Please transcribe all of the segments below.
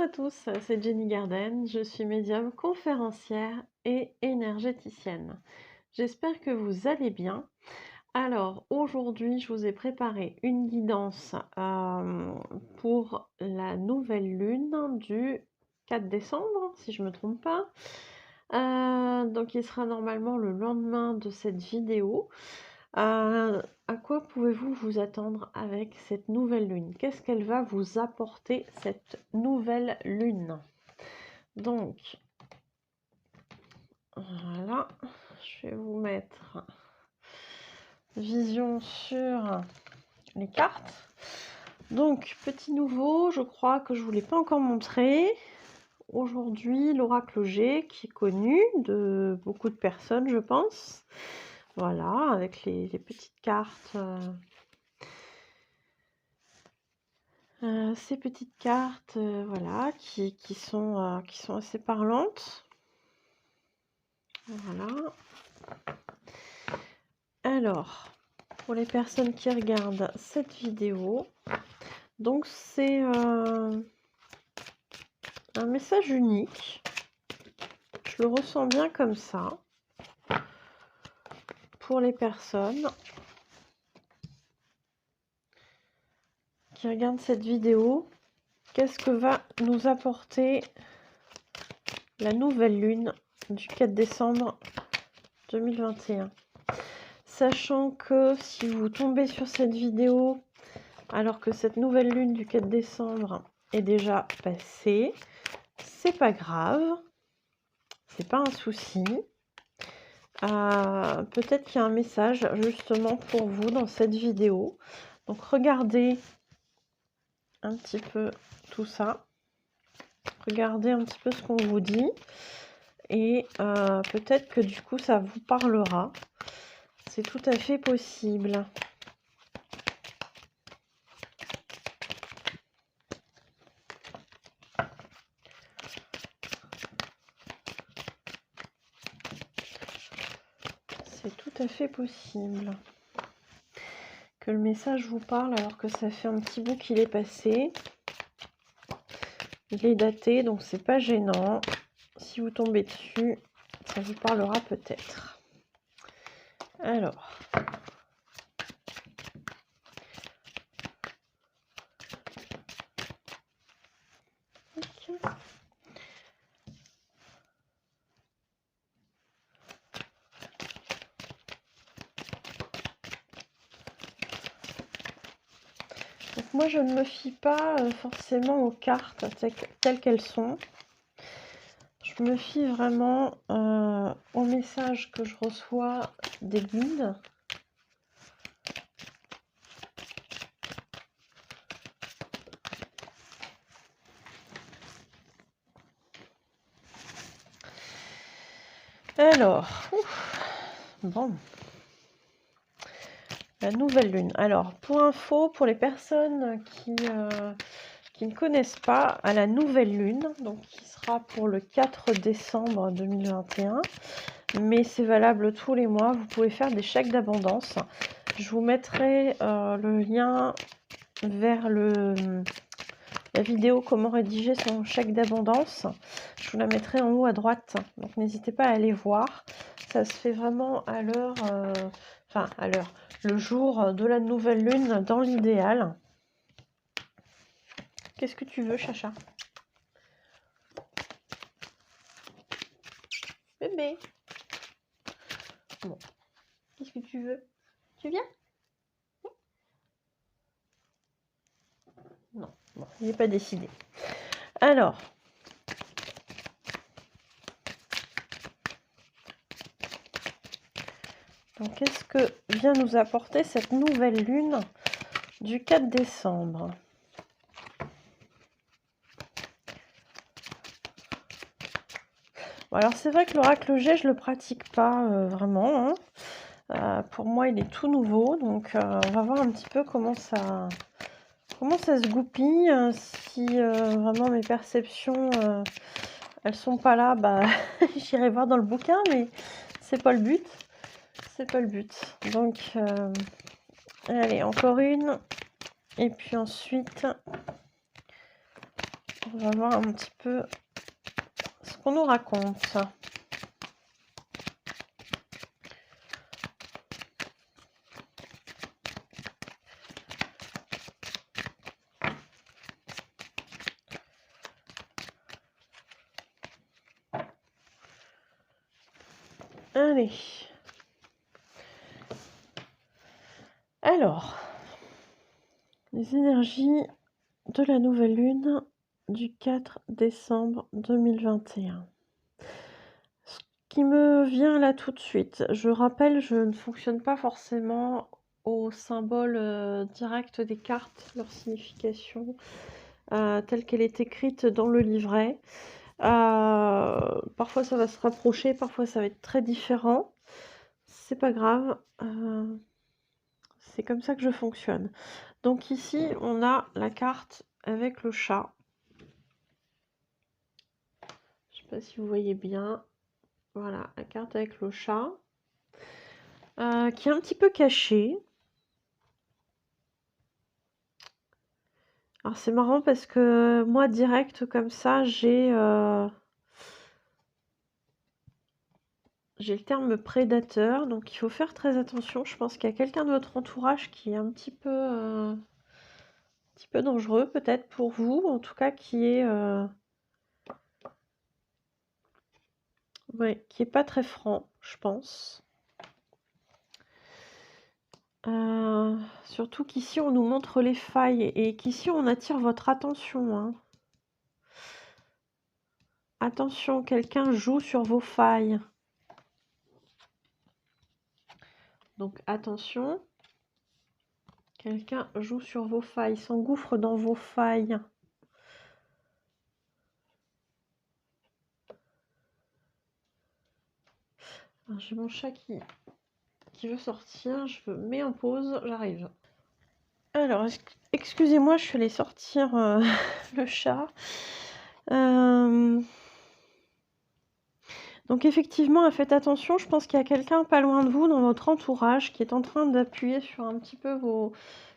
à tous, c'est Jenny Garden, je suis médium, conférencière et énergéticienne. J'espère que vous allez bien. Alors aujourd'hui, je vous ai préparé une guidance pour la nouvelle lune du 4 décembre, si je ne me trompe pas. Donc il sera normalement le lendemain de cette vidéo. À quoi pouvez-vous vous attendre avec cette nouvelle lune? Qu'est-ce qu'elle va vous apporter, cette nouvelle lune? Donc, voilà, je vais vous mettre vision sur les cartes. Donc, petit nouveau, je crois que je ne vous l'ai pas encore montré. Aujourd'hui, l'oracle G, qui est connu de beaucoup de personnes, je pense. Voilà, avec les petites cartes. Ces petites cartes, voilà, qui sont assez parlantes. Voilà. Alors, pour les personnes qui regardent cette vidéo, donc c'est un message unique. Je le ressens bien comme ça. Pour les personnes qui regardent cette vidéo, qu'est-ce que va nous apporter la nouvelle lune du 4 décembre 2021? Sachant que si vous tombez sur cette vidéo alors que cette nouvelle lune du 4 décembre est déjà passée, c'est pas grave, c'est pas un souci. Peut-être qu'il y a un message justement pour vous dans cette vidéo. Donc regardez un petit peu tout ça. Regardez un petit peu ce qu'on vous dit. Et peut-être que du coup ça vous parlera. C'est tout à fait possible. C'est tout à fait possible que le message vous parle alors que ça fait un petit bout qu'il est passé. Il est daté, donc c'est pas gênant. Si vous tombez dessus, ça vous parlera peut-être. Alors, donc moi je ne me fie pas forcément aux cartes telles qu'elles sont. Je me fie vraiment aux messages que je reçois des guides. Alors, bon, la nouvelle lune. Alors, pour info, pour les personnes qui ne connaissent pas, à la nouvelle lune, donc qui sera pour le 4 décembre 2021, mais c'est valable tous les mois, vous pouvez faire des chèques d'abondance. Je vous mettrai le lien vers la vidéo comment rédiger son chèque d'abondance. Je vous la mettrai en haut à droite, donc n'hésitez pas à aller voir. Ça se fait vraiment à l'heure, le jour de la nouvelle lune dans l'idéal. Qu'est-ce que tu veux, Chacha? Bébé. Bon. Qu'est-ce que tu veux? Tu viens? Non. Bon, il n'est pas décidé. Alors. Donc, qu'est-ce que vient nous apporter cette nouvelle lune du 4 décembre? Bon, alors, c'est vrai que l'oracle G, je ne le pratique pas vraiment. Pour moi, il est tout nouveau. Donc, on va voir un petit peu comment ça se goupille. Si vraiment mes perceptions, elles sont pas là, bah, j'irai voir dans le bouquin, mais c'est pas le but. C'est pas le but. Donc, allez, encore une. Et puis ensuite, On va voir un petit peu ce qu'on nous raconte. Allez. Alors, les énergies de la nouvelle lune du 4 décembre 2021. Ce qui me vient là tout de suite, je rappelle, je ne fonctionne pas forcément au symbole direct des cartes, leur signification telle qu'elle est écrite dans le livret. Parfois ça va se rapprocher, parfois ça va être très différent. C'est pas grave, c'est comme ça que je fonctionne. Donc ici, on a la carte avec le chat. Je sais pas si vous voyez bien. Voilà, la carte avec le chat. Qui est un petit peu cachée. Alors c'est marrant parce que moi, direct comme ça, j'ai le terme prédateur. Donc il faut faire très attention. Je pense qu'il y a quelqu'un de votre entourage qui est un petit peu dangereux peut-être pour vous. En tout cas, qui est... ouais, qui est pas très franc, je pense. Surtout qu'ici on nous montre les failles et qu'ici on attire votre attention, hein. Attention, quelqu'un joue sur vos failles. Donc attention, quelqu'un joue sur vos failles, s'engouffre dans vos failles. J'ai mon chat qui veut sortir, je me mets en pause, j'arrive. Alors, excusez-moi, je suis allée sortir le chat. Donc effectivement, faites attention, je pense qu'il y a quelqu'un pas loin de vous, dans votre entourage, qui est en train d'appuyer sur un petit peu vos...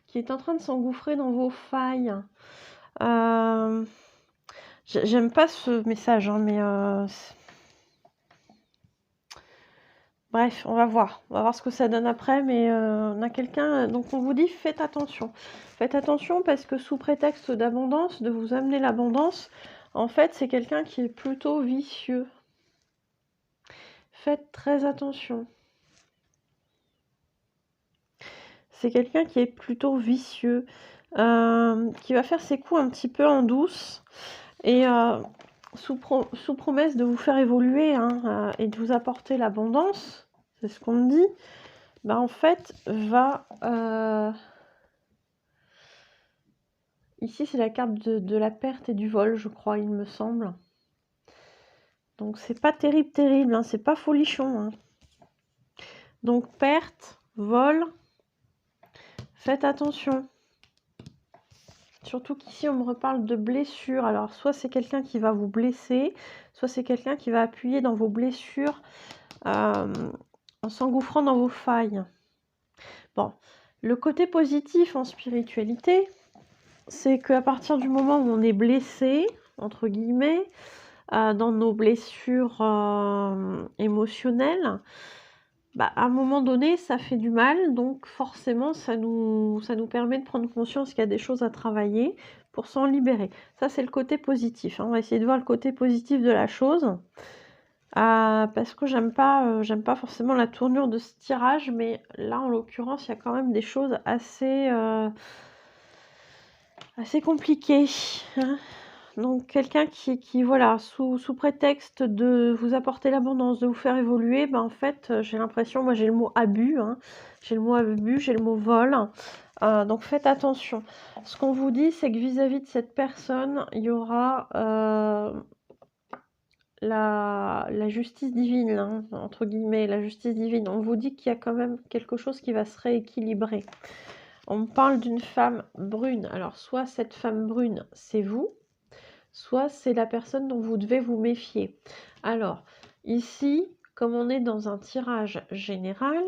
qui est en train de s'engouffrer dans vos failles. J'aime pas ce message, hein, mais... bref, on va voir ce que ça donne après, mais on a quelqu'un... Donc on vous dit, faites attention. Faites attention parce que sous prétexte d'abondance, de vous amener l'abondance, en fait, c'est quelqu'un qui est plutôt vicieux. Faites très attention. C'est quelqu'un qui est plutôt vicieux, qui va faire ses coups un petit peu en douce et sous promesse de vous faire évoluer, hein, et de vous apporter l'abondance, c'est ce qu'on me dit, bah en fait va... ici c'est la carte de la perte et du vol, je crois, il me semble. Donc c'est pas terrible, hein, c'est pas folichon, hein. Donc perte, vol, faites attention. Surtout qu'ici, on me reparle de blessures. Alors, soit c'est quelqu'un qui va vous blesser, soit c'est quelqu'un qui va appuyer dans vos blessures en s'engouffrant dans vos failles. Bon, le côté positif en spiritualité, c'est qu'à partir du moment où on est blessé, entre guillemets, dans nos blessures émotionnelles, bah, à un moment donné, ça fait du mal, donc forcément, ça nous permet de prendre conscience qu'il y a des choses à travailler pour s'en libérer. Ça, c'est le côté positif, hein. On va essayer de voir le côté positif de la chose, parce que j'aime pas forcément la tournure de ce tirage, mais là, en l'occurrence, il y a quand même des choses assez compliquées, hein. Donc quelqu'un qui voilà, sous prétexte de vous apporter l'abondance, de vous faire évoluer, ben en fait, j'ai l'impression, moi j'ai le mot abus, hein, j'ai le mot abus, j'ai le mot vol, donc faites attention. Ce qu'on vous dit, c'est que vis-à-vis de cette personne, il y aura la justice divine, hein, entre guillemets, la justice divine. On vous dit qu'il y a quand même quelque chose qui va se rééquilibrer. On me parle d'une femme brune. Alors soit cette femme brune, c'est vous, soit c'est la personne dont vous devez vous méfier. Alors, ici, comme on est dans un tirage général,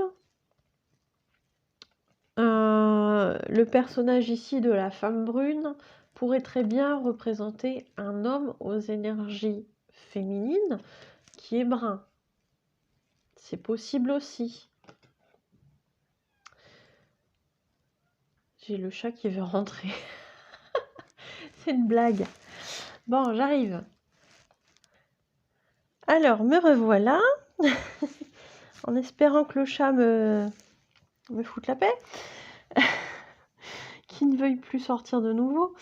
le personnage ici de la femme brune pourrait très bien représenter un homme aux énergies féminines qui est brun. C'est possible aussi. J'ai le chat qui veut rentrer. C'est une blague. Bon, j'arrive. Alors, me revoilà. En espérant que le chat me foute la paix. Qu'il ne veuille plus sortir de nouveau.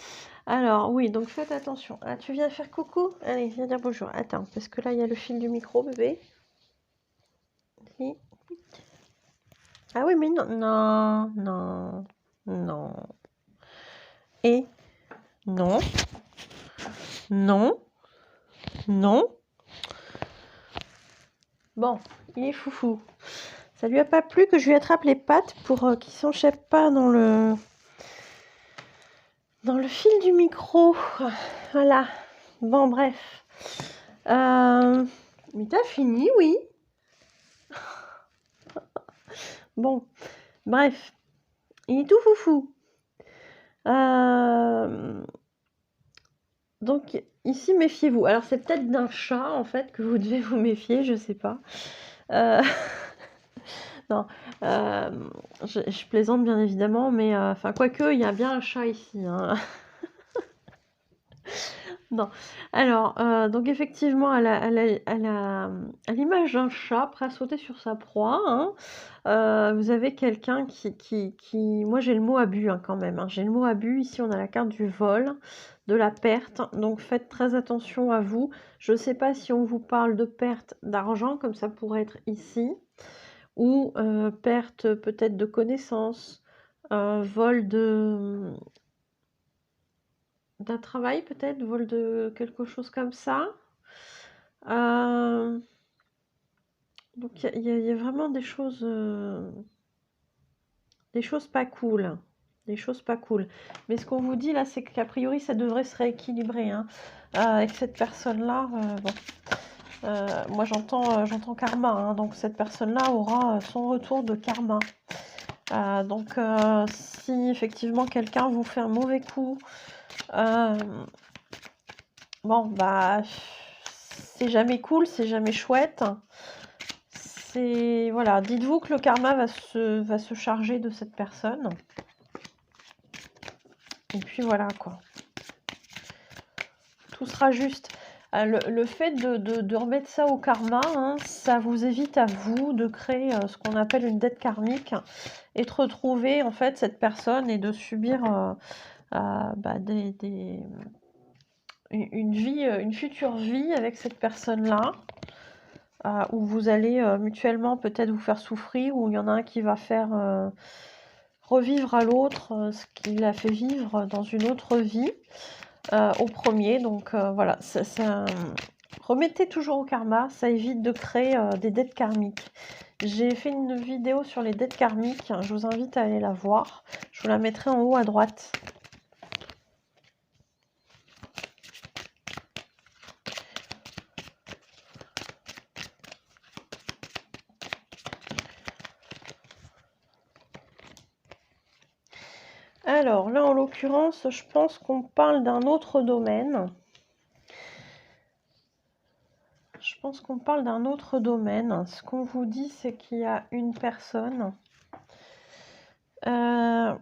Alors, oui, donc faites attention. Ah, tu viens faire coucou? Allez, viens dire bonjour. Attends, parce que là, il y a le fil du micro, bébé. Si. Ah oui, mais non, non, non, non. Et non, non, non. Bon, il est foufou. Ça lui a pas plu que je lui attrape les pattes pour qu'il s'enchappe pas dans le fil du micro. Voilà. Bon, bref. Mais t'as fini, oui. Bon, bref. Il est tout foufou. Donc, ici, méfiez-vous. Alors, c'est peut-être d'un chat, en fait, que vous devez vous méfier, je sais pas. Non, je plaisante, bien évidemment, mais enfin, quoique, il y a bien un chat ici, hein. Non. Alors, donc effectivement, à l'image d'un chat prêt à sauter sur sa proie, hein, vous avez quelqu'un qui... Moi, j'ai le mot abus, hein, quand même, hein. J'ai le mot abus. Ici, on a la carte du vol, de la perte. Donc, faites très attention à vous. Je ne sais pas si on vous parle de perte d'argent, comme ça pourrait être ici, ou perte peut-être de connaissances, vol d'un travail peut-être, vol de quelque chose comme ça. Donc il y a vraiment des choses pas cool. Des choses pas cool. Mais ce qu'on vous dit là, c'est qu'a priori, ça devrait se rééquilibrer, hein. Avec cette personne-là, bon. Moi j'entends karma, hein, donc cette personne-là aura son retour de karma. Donc si effectivement quelqu'un vous fait un mauvais coup, bon bah c'est jamais cool, c'est jamais chouette. C'est voilà, dites-vous que le karma va se charger de cette personne. Et puis voilà quoi. Tout sera juste. Le fait de remettre ça au karma, hein, ça vous évite à vous de créer ce qu'on appelle une dette karmique et de retrouver en fait cette personne et de subir bah, une future vie avec cette personne-là, où vous allez mutuellement peut-être vous faire souffrir, où il y en a un qui va faire revivre à l'autre ce qu'il a fait vivre dans une autre vie au premier. Donc voilà, remettez toujours au karma, ça évite de créer des dettes karmiques. J'ai fait une vidéo sur les dettes karmiques, je vous invite à aller la voir. Je vous la mettrai en haut à droite. Alors là, en l'occurrence, je pense qu'on parle d'un autre domaine. Je pense qu'on parle d'un autre domaine. Ce qu'on vous dit, c'est qu'il y a une personne. Une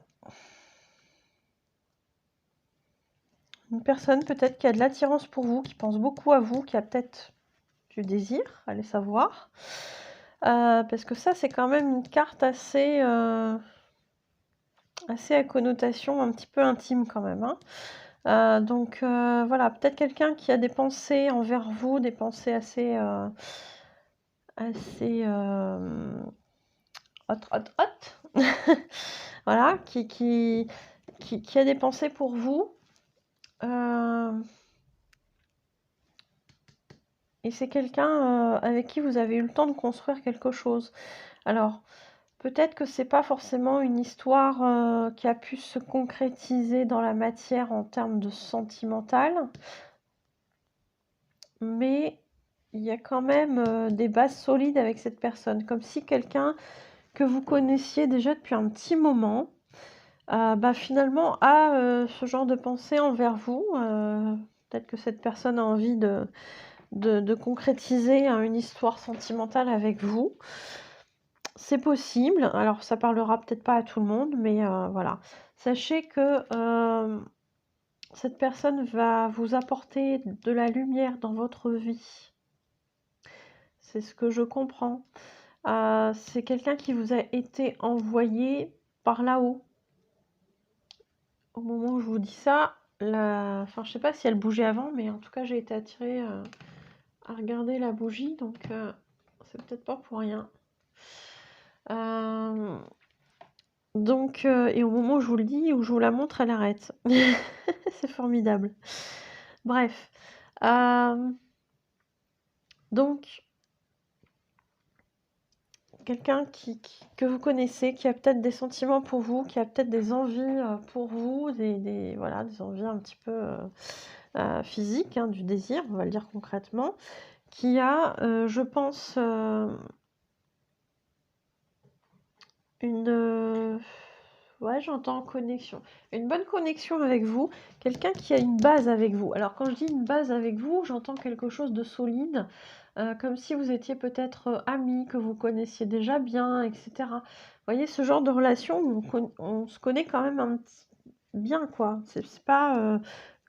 personne peut-être qui a de l'attirance pour vous, qui pense beaucoup à vous, qui a peut-être du désir, allez savoir. Parce que ça, c'est quand même une carte assez à connotation un petit peu intime quand même, hein. Donc voilà, peut-être quelqu'un qui a des pensées envers vous, des pensées assez hot. Voilà, qui a des pensées pour vous. Et c'est quelqu'un avec qui vous avez eu le temps de construire quelque chose. Alors, peut-être que c'est pas forcément une histoire qui a pu se concrétiser dans la matière en termes de sentimental, mais il y a quand même des bases solides avec cette personne, comme si quelqu'un que vous connaissiez déjà depuis un petit moment bah, finalement a ce genre de pensée envers vous. Peut-être que cette personne a envie de concrétiser une histoire sentimentale avec vous. C'est possible. Alors ça parlera peut-être pas à tout le monde, mais voilà. Sachez que cette personne va vous apporter de la lumière dans votre vie. C'est ce que je comprends. C'est quelqu'un qui vous a été envoyé par là-haut. Au moment où je vous dis ça, enfin, je sais pas si elle bougeait avant, mais en tout cas, j'ai été attirée à regarder la bougie, donc c'est peut-être pas pour rien. Donc, et au moment où je vous le dis, où je vous la montre, elle arrête. C'est formidable. Bref. Donc, quelqu'un que vous connaissez, qui a peut-être des sentiments pour vous, qui a peut-être des envies pour vous, voilà, des envies un petit peu physiques, hein, du désir, on va le dire concrètement, qui a, je pense, ouais, j'entends connexion. Une bonne connexion avec vous, quelqu'un qui a une base avec vous. Alors quand je dis une base avec vous, j'entends quelque chose de solide, comme si vous étiez peut-être amis, que vous connaissiez déjà bien, etc. Vous voyez, ce genre de relation où on se connaît quand même bien, quoi. C'est pas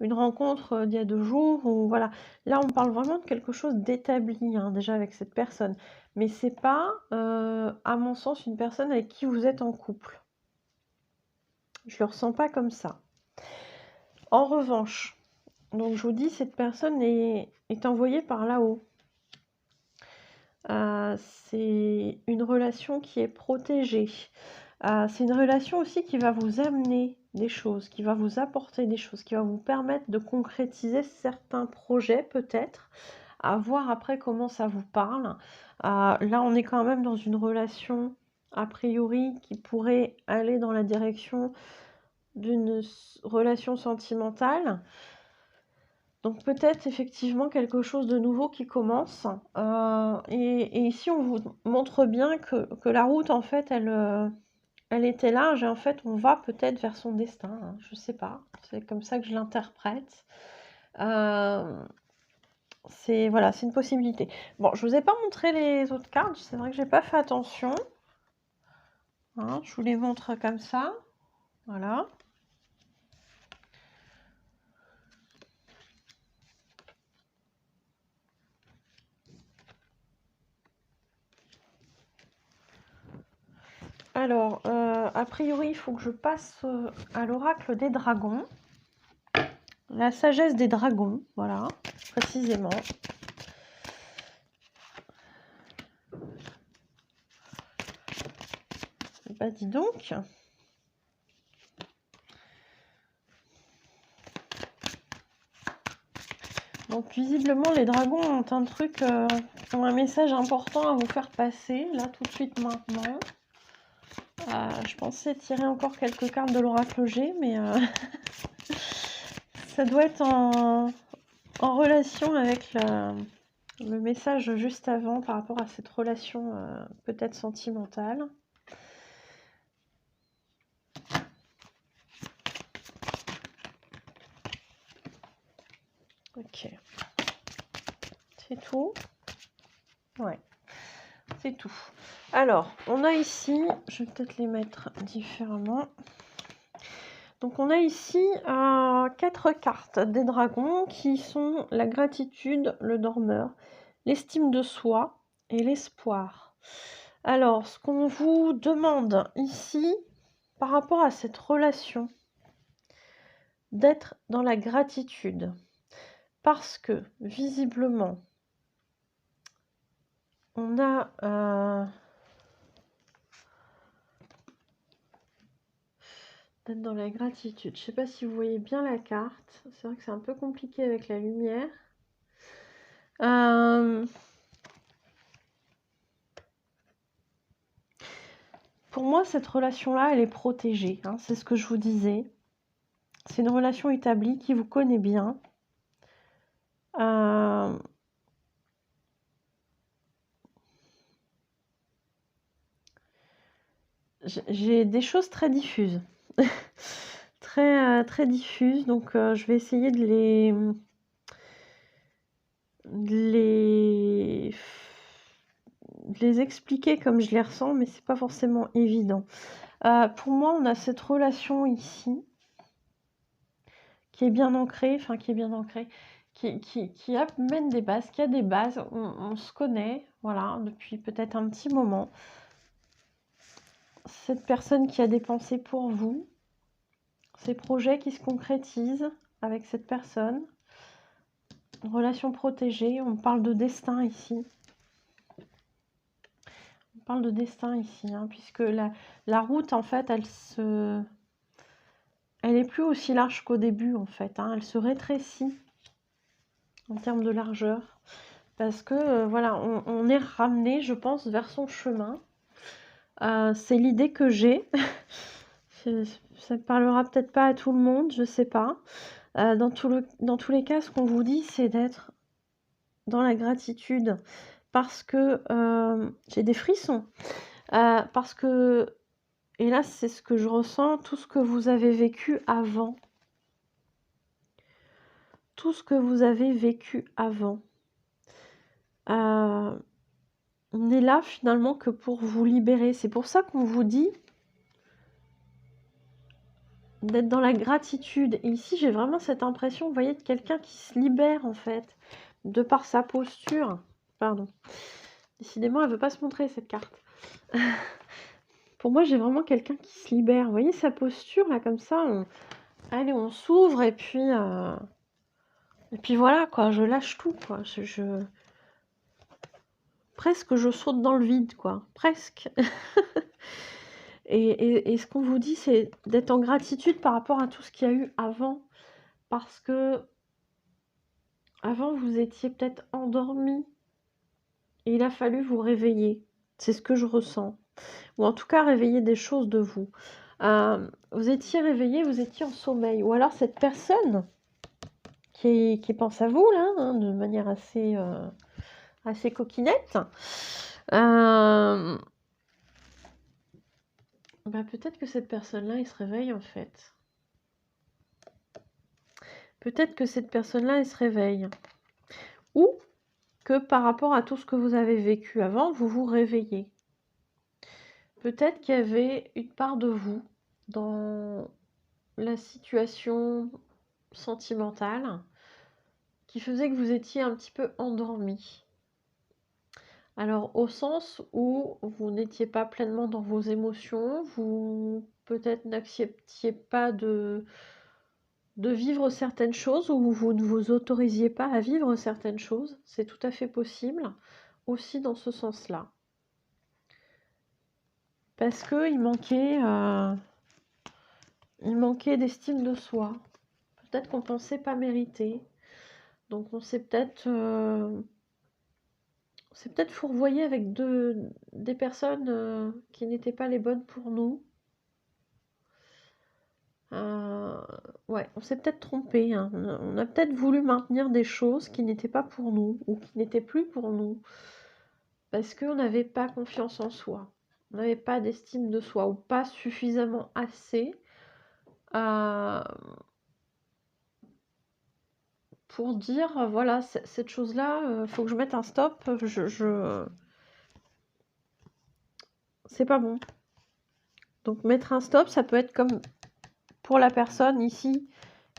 une rencontre d'il y a 2 jours, ou voilà. Là, on parle vraiment de quelque chose d'établi, hein, déjà avec cette personne. Mais c'est pas, à mon sens, une personne avec qui vous êtes en couple. Je le ressens pas comme ça. En revanche, donc je vous dis, cette personne est envoyée par là-haut. C'est une relation qui est protégée. C'est une relation aussi qui va vous amener des choses, qui va vous apporter des choses, qui va vous permettre de concrétiser certains projets peut-être, à voir après comment ça vous parle. Là, on est quand même dans une relation, a priori, qui pourrait aller dans la direction d'une relation sentimentale. Donc peut-être effectivement quelque chose de nouveau qui commence. Et ici, on vous montre bien que la route, en fait, elle était large et en fait, on va peut-être vers son destin, hein, je sais pas. C'est comme ça que je l'interprète. Voilà, c'est une possibilité. Bon, je vous ai pas montré les autres cartes, c'est vrai que j'ai pas fait attention. Hein, je vous les montre comme ça. Voilà. Alors, a priori, il faut que je passe à l'oracle des dragons. La sagesse des dragons, voilà, précisément. Bah dis donc. Donc visiblement les dragons ont un truc, ont un message important à vous faire passer, là tout de suite maintenant. Je pensais tirer encore quelques cartes de l'oracle G, mais ça doit être en relation avec le message juste avant par rapport à cette relation peut-être sentimentale. Ok. C'est tout? Ouais, c'est tout. Alors, on a ici, je vais peut-être les mettre différemment. Donc on a ici 4 cartes des dragons qui sont la gratitude, le dormeur, l'estime de soi et l'espoir. Alors, ce qu'on vous demande ici, par rapport à cette relation, d'être dans la gratitude. Parce que, visiblement, on a... d'être dans la gratitude. Je ne sais pas si vous voyez bien la carte. C'est vrai que c'est un peu compliqué avec la lumière. Pour moi, cette relation-là, elle est protégée. Hein, c'est ce que je vous disais. C'est une relation établie qui vous connaît bien. J'ai des choses très diffuses. très diffuses. Donc, je vais essayer de les expliquer comme je les ressens, mais c'est pas forcément évident. Pour moi, on a cette relation ici qui est bien ancrée, enfin qui est bien ancrée, qui amène des bases, qui a des bases. On se connaît, voilà, depuis peut-être un petit moment. Cette personne qui a des pensées pour vous, ces projets qui se concrétisent avec cette personne, relation protégée, on parle de destin ici. On parle de destin ici, hein, puisque la route, en fait, elle est plus aussi large qu'au début, en fait, hein, elle se rétrécit en termes de largeur, parce que, voilà, on est ramené, je pense, vers son chemin. C'est l'idée que j'ai. Ça ne parlera peut-être pas à tout le monde, je sais pas. Dans tous les cas, ce qu'on vous dit, c'est d'être dans la gratitude, parce que j'ai des frissons, parce que, et là c'est ce que je ressens, tout ce que vous avez vécu avant, tout ce que vous avez vécu avant, n'est là finalement que pour vous libérer. C'est pour ça qu'on vous dit d'être dans la gratitude. Et ici, j'ai vraiment cette impression, vous voyez, de quelqu'un qui se libère, en fait, de par sa posture. Pardon. Décidément, elle veut pas se montrer, cette carte. Pour moi, j'ai vraiment quelqu'un qui se libère. Vous voyez sa posture, là, comme ça. Allez, on s'ouvre, et puis voilà, quoi. Je lâche tout, quoi. Presque, je saute dans le vide, quoi. Presque. Et ce qu'on vous dit, c'est d'être en gratitude par rapport à tout ce qu'il y a eu avant. Parce que avant, vous étiez peut-être endormi et il a fallu vous réveiller. C'est ce que je ressens. Ou en tout cas, réveiller des choses de vous. Vous étiez réveillé, vous étiez en sommeil. Ou alors cette personne qui pense à vous, là, hein, de manière assez coquinette, peut-être que cette personne-là, il se réveille en fait. Peut-être que cette personne-là, elle se réveille. Ou que par rapport à tout ce que vous avez vécu avant, vous vous réveillez. Peut-être qu'il y avait une part de vous dans la situation sentimentale qui faisait que vous étiez un petit peu endormi. Alors au sens où vous n'étiez pas pleinement dans vos émotions, vous peut-être n'acceptiez pas de vivre certaines choses, ou vous ne vous autorisiez pas à vivre certaines choses. C'est tout à fait possible aussi dans ce sens-là. Parce qu'il manquait d'estime de soi. Peut-être qu'on ne pensait pas mériter. Donc on s'est peut-être fourvoyé avec des personnes qui n'étaient pas les bonnes pour nous. Ouais, on s'est peut-être trompé, hein. On a peut-être voulu maintenir des choses qui n'étaient pas pour nous, ou qui n'étaient plus pour nous, parce qu'on n'avait pas confiance en soi. On n'avait pas d'estime de soi, ou pas suffisamment assez pour dire, voilà, cette chose-là, faut que je mette un stop, c'est pas bon. Donc mettre un stop, ça peut être comme pour la personne ici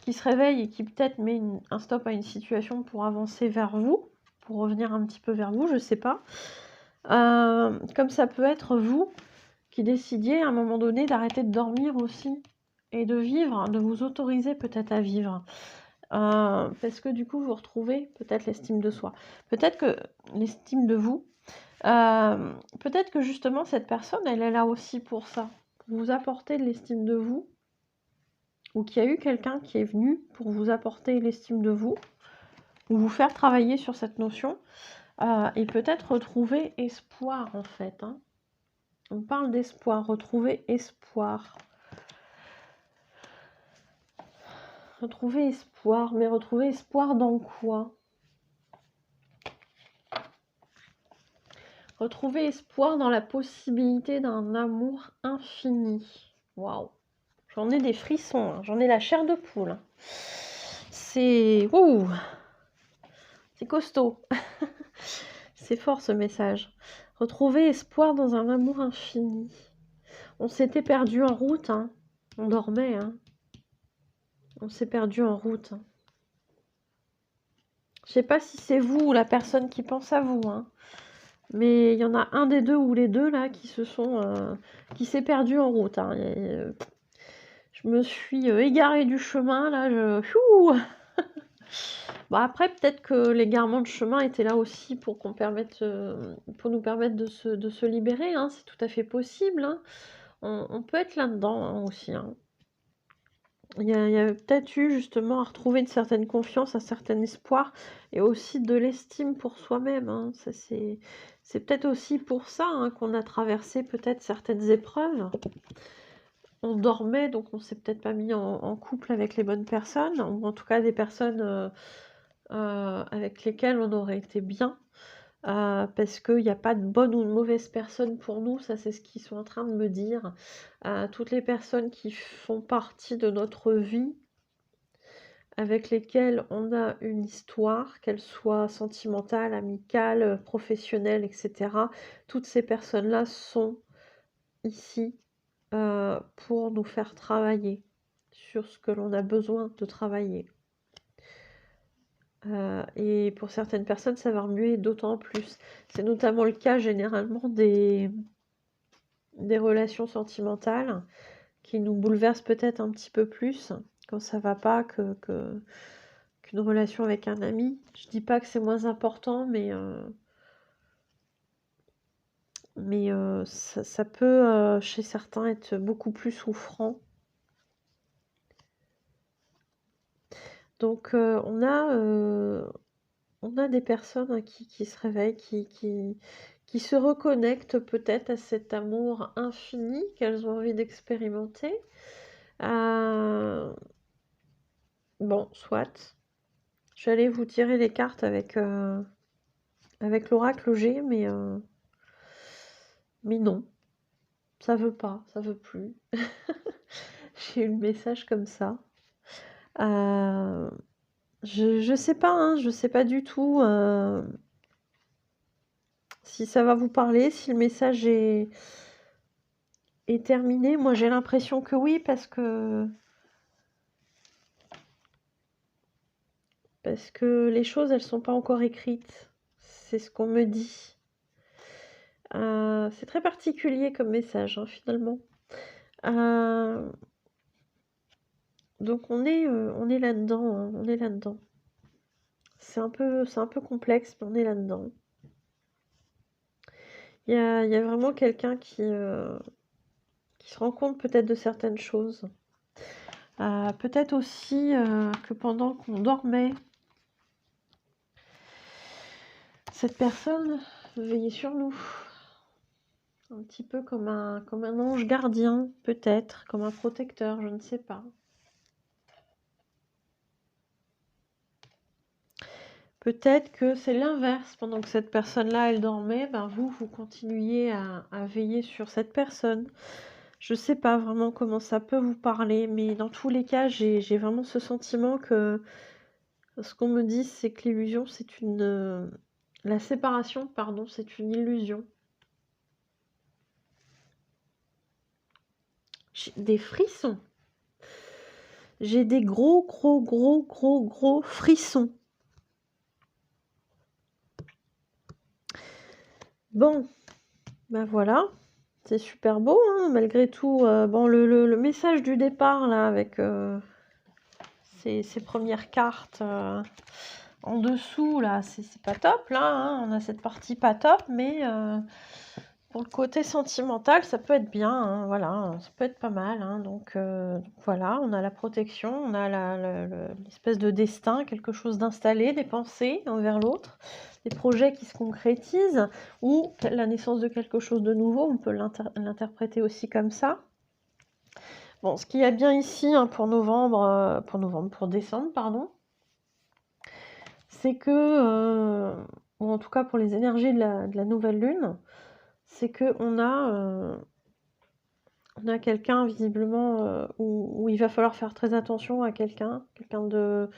qui se réveille et qui peut-être met un stop à une situation pour avancer vers vous, pour revenir un petit peu vers vous, je sais pas. Comme ça peut être vous qui décidiez à un moment donné d'arrêter de dormir aussi et de vivre, de vous autoriser peut-être à vivre. Parce que du coup, vous retrouvez peut-être l'estime de soi. Peut-être que l'estime de vous, peut-être que justement cette personne, elle est là aussi pour ça, pour vous apporter de l'estime de vous, ou qu'il y a eu quelqu'un qui est venu pour vous apporter l'estime de vous, ou vous faire travailler sur cette notion, et peut-être retrouver espoir en fait, hein. On parle d'espoir, retrouver espoir. Retrouver espoir, mais retrouver espoir dans quoi? Retrouver espoir dans la possibilité d'un amour infini. Waouh! J'en ai des frissons, hein. J'en ai la chair de poule, hein. C'est... Ouh, c'est costaud. C'est fort ce message. Retrouver espoir dans un amour infini. On s'était perdu en route, hein. On dormait, hein. On s'est perdu en route, hein. Je sais pas si c'est vous ou la personne qui pense à vous, hein. Mais il y en a un des deux ou les deux là qui qui s'est perdu en route, hein. Je me suis égarée du chemin là. Chou. Bon, après, peut-être que l'égarement de chemin était là aussi pour qu'on permette, pour nous permettre de se libérer, hein. C'est tout à fait possible, hein. On peut être là-dedans, hein, aussi, hein. Il y a peut-être eu justement à retrouver une certaine confiance, un certain espoir et aussi de l'estime pour soi-même, hein. Ça, c'est peut-être aussi pour ça, hein, qu'on a traversé peut-être certaines épreuves. On dormait, donc on s'est peut-être pas mis en couple avec les bonnes personnes, ou en tout cas des personnes avec lesquelles on aurait été bien. Parce qu'il n'y a pas de bonne ou de mauvaise personne pour nous, ça c'est ce qu'ils sont en train de me dire. Toutes les personnes qui font partie de notre vie, avec lesquelles on a une histoire, qu'elle soit sentimentale, amicale, professionnelle, etc. Toutes ces personnes-là sont ici pour nous faire travailler sur ce que l'on a besoin de travailler. Et pour certaines personnes, ça va remuer d'autant plus. C'est notamment le cas généralement des relations sentimentales qui nous bouleversent peut-être un petit peu plus quand ça va pas qu'une relation avec un ami. Je dis pas que c'est moins important, mais ça peut chez certains être beaucoup plus souffrant. Donc on a des personnes qui se réveillent, qui se reconnectent peut-être à cet amour infini qu'elles ont envie d'expérimenter. Bon, soit. Je vais aller vous tirer les cartes avec l'oracle G, mais non. Ça veut pas, ça veut plus. J'ai eu le message comme ça. Je sais pas, hein, je sais pas du tout si ça va vous parler, si le message est terminé. Moi, j'ai l'impression que oui, parce que les choses, elles sont pas encore écrites. C'est ce qu'on me dit. C'est très particulier comme message, hein, finalement. Donc on est là-dedans, hein, on est là-dedans. C'est un peu complexe, mais on est là-dedans. Il y a vraiment quelqu'un qui se rend compte peut-être de certaines choses. Peut-être aussi que pendant qu'on dormait, cette personne veillait sur nous. Un petit peu comme un ange gardien, peut-être, comme un protecteur, je ne sais pas. Peut-être que c'est l'inverse. Pendant que cette personne-là, elle dormait, ben vous continuiez à veiller sur cette personne. Je sais pas vraiment comment ça peut vous parler, mais dans tous les cas, j'ai vraiment ce sentiment que ce qu'on me dit, c'est que l'illusion, c'est une... la séparation, pardon, c'est une illusion. J'ai des frissons. J'ai des gros frissons. Bon, ben voilà. C'est super beau, hein, malgré tout. Bon, le message du départ, là, avec ces premières cartes en dessous, là, c'est pas top, là. Hein, on a cette partie pas top, mais pour le côté sentimental, ça peut être bien, hein, voilà, ça peut être pas mal. Hein, donc voilà, on a la protection, on a l'espèce de destin, quelque chose d'installé, des pensées envers l'autre, des projets qui se concrétisent, ou la naissance de quelque chose de nouveau, on peut l'interpréter aussi comme ça. Bon, ce qu'il y a bien ici, hein, pour décembre, pardon, c'est que, ou en tout cas pour les énergies de la nouvelle lune, c'est qu'on a On a quelqu'un visiblement où il va falloir faire très attention à quelqu'un de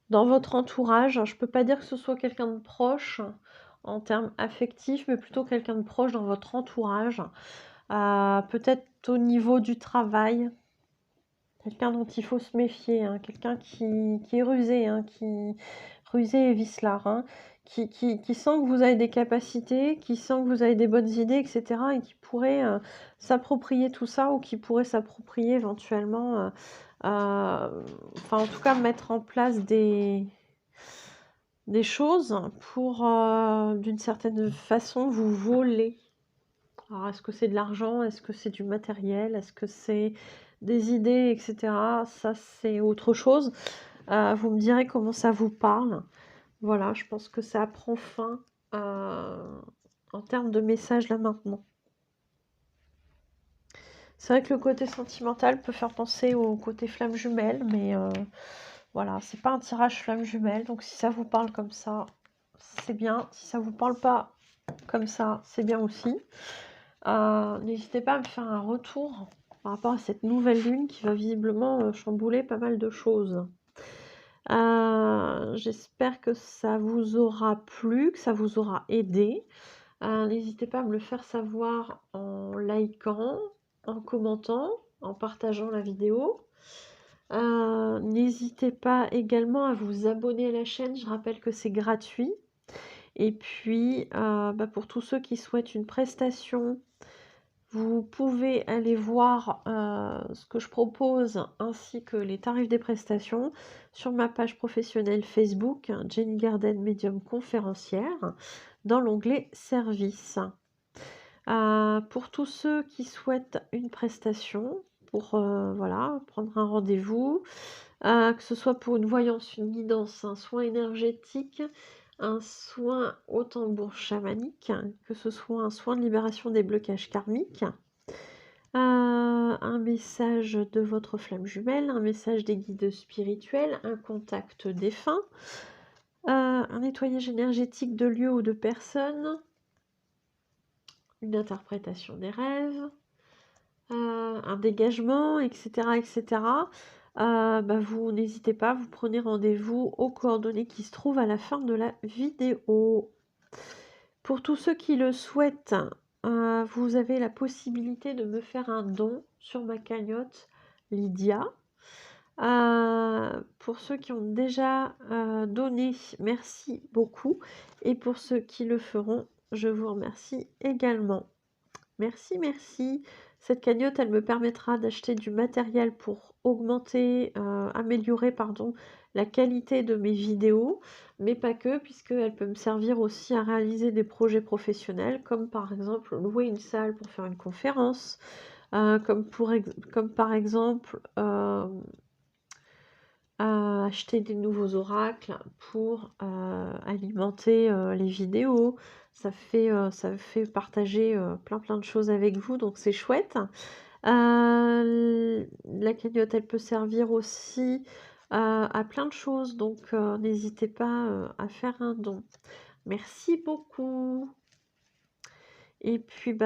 dans votre entourage. Je peux pas dire que ce soit quelqu'un de proche en termes affectifs, mais plutôt quelqu'un de proche dans votre entourage. Peut-être au niveau du travail, quelqu'un dont il faut se méfier, hein, quelqu'un qui est rusé, hein, rusé et vicelard, hein, qui sent que vous avez des capacités, qui sent que vous avez des bonnes idées, etc., et qui pourrait s'approprier tout ça, ou qui pourrait s'approprier éventuellement, enfin en tout cas mettre en place des choses pour, d'une certaine façon, vous voler. Alors, est-ce que c'est de l'argent? Est-ce que c'est du matériel? Est-ce que c'est des idées, etc.? Ça, c'est autre chose. Vous me direz comment ça vous parle. Voilà, je pense que ça prend fin en termes de message là maintenant. C'est vrai que le côté sentimental peut faire penser au côté flamme jumelle, mais voilà, c'est pas un tirage flamme jumelle. Donc si ça vous parle comme ça, c'est bien. Si ça vous parle pas comme ça, c'est bien aussi. N'hésitez pas à me faire un retour par rapport à cette nouvelle lune qui va visiblement chambouler pas mal de choses. J'espère que ça vous aura plu, que ça vous aura aidé. N'hésitez pas à me le faire savoir en likant, en commentant, en partageant la vidéo. N'hésitez pas également à vous abonner à la chaîne, je rappelle que c'est gratuit. Et puis, pour tous ceux qui souhaitent une prestation, vous pouvez aller voir ce que je propose ainsi que les tarifs des prestations sur ma page professionnelle Facebook, Jenny Garden Médium Conférencière, dans l'onglet Services. Pour tous ceux qui souhaitent une prestation, pour voilà, prendre un rendez-vous, que ce soit pour une voyance, une guidance, un soin énergétique, un soin au tambour chamanique, que ce soit un soin de libération des blocages karmiques, un message de votre flamme jumelle, un message des guides spirituels, un contact défunt, un nettoyage énergétique de lieux ou de personnes, une interprétation des rêves, un dégagement, etc., etc. Vous n'hésitez pas, vous prenez rendez-vous aux coordonnées qui se trouvent à la fin de la vidéo. Pour tous ceux qui le souhaitent, vous avez la possibilité de me faire un don sur ma cagnotte Lydia. Pour ceux qui ont déjà donné, merci beaucoup. Et pour ceux qui le feront, je vous remercie également. Merci, merci. Cette cagnotte, elle me permettra d'acheter du matériel pour augmenter, améliorer, pardon, la qualité de mes vidéos, mais pas que, puisqu'elle peut me servir aussi à réaliser des projets professionnels, comme par exemple louer une salle pour faire une conférence, comme par exemple acheter des nouveaux oracles pour alimenter les vidéos. Ça fait partager plein de choses avec vous, donc c'est chouette. La cagnotte, elle peut servir aussi à plein de choses, donc n'hésitez pas à faire un don. Merci beaucoup. Et puis,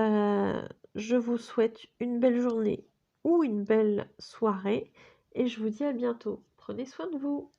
je vous souhaite une belle journée ou une belle soirée et je vous dis à bientôt. Prenez soin de vous.